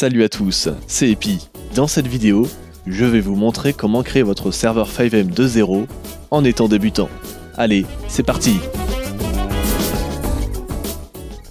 Salut à tous, c'est Epi. Dans cette vidéo, je vais vous montrer comment créer votre serveur FiveM de zéro en étant débutant. Allez, c'est parti!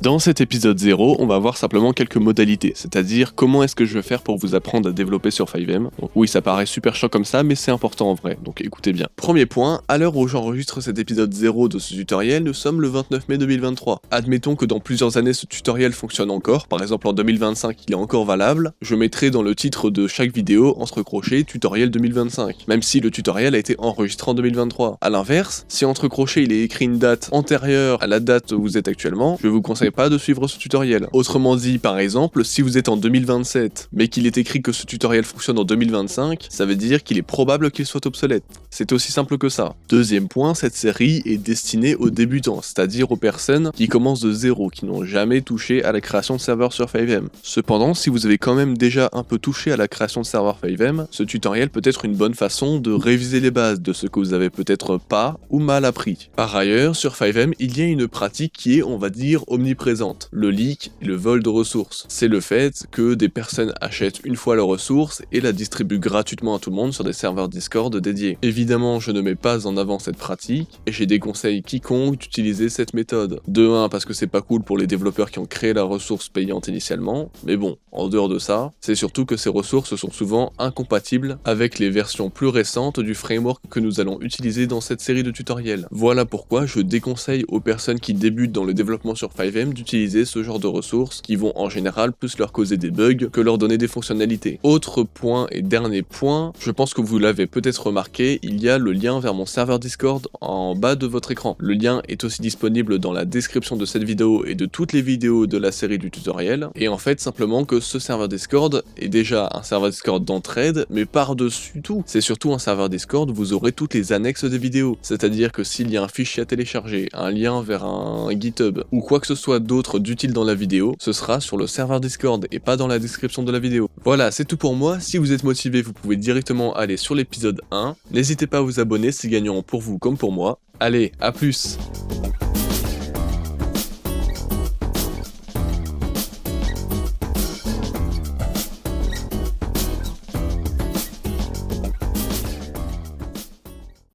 Dans cet épisode 0, on va voir simplement quelques modalités, c'est-à-dire comment est-ce que je vais faire pour vous apprendre à développer sur FiveM. Donc oui, ça paraît super chiant comme ça, mais c'est important en vrai, donc écoutez bien. Premier point, à l'heure où j'enregistre cet épisode 0 de ce tutoriel, nous sommes le 29 mai 2023. Admettons que dans plusieurs années ce tutoriel fonctionne encore, par exemple en 2025 il est encore valable, je mettrai dans le titre de chaque vidéo, entre crochets, tutoriel 2025, même si le tutoriel a été enregistré en 2023. A l'inverse, si entre crochets il est écrit une date antérieure à la date où vous êtes actuellement, je vous conseille pas de suivre ce tutoriel. Autrement dit, par exemple, si vous êtes en 2027, mais qu'il est écrit que ce tutoriel fonctionne en 2025, ça veut dire qu'il est probable qu'il soit obsolète. C'est aussi simple que ça. Deuxième point, cette série est destinée aux débutants, c'est-à-dire aux personnes qui commencent de zéro, qui n'ont jamais touché à la création de serveurs sur FiveM. Cependant, si vous avez quand même déjà un peu touché à la création de serveurs FiveM, ce tutoriel peut être une bonne façon de réviser les bases de ce que vous avez peut-être pas ou mal appris. Par ailleurs, sur FiveM, il y a une pratique qui est, on va dire, omniprésente. Le leak et le vol de ressources. C'est le fait que des personnes achètent une fois leurs ressources et la distribuent gratuitement à tout le monde sur des serveurs Discord dédiés. Évidemment, je ne mets pas en avant cette pratique et j'ai déconseille quiconque d'utiliser cette méthode. De 1 parce que c'est pas cool pour les développeurs qui ont créé la ressource payante initialement, mais bon, en dehors de ça, c'est surtout que ces ressources sont souvent incompatibles avec les versions plus récentes du framework que nous allons utiliser dans cette série de tutoriels. Voilà pourquoi je déconseille aux personnes qui débutent dans le développement sur FiveM d'utiliser ce genre de ressources qui vont en général plus leur causer des bugs que leur donner des fonctionnalités. Autre point et dernier point, je pense que vous l'avez peut-être remarqué, il y a le lien vers mon serveur Discord en bas de votre écran. Le lien est aussi disponible dans la description de cette vidéo et de toutes les vidéos de la série du tutoriel. Et en fait, simplement que ce serveur Discord est déjà un serveur Discord d'entraide, mais par-dessus tout, c'est surtout un serveur Discord où vous aurez toutes les annexes des vidéos. C'est-à-dire que s'il y a un fichier à télécharger, un lien vers un GitHub ou quoi que ce soit d'autre d'utile dans la vidéo, ce sera sur le serveur Discord et pas dans la description de la vidéo. Voilà, c'est tout pour moi. Si vous êtes motivé, vous pouvez directement aller sur l'épisode 1. N'hésitez pas à vous abonner, c'est gagnant pour vous comme pour moi. Allez, à plus!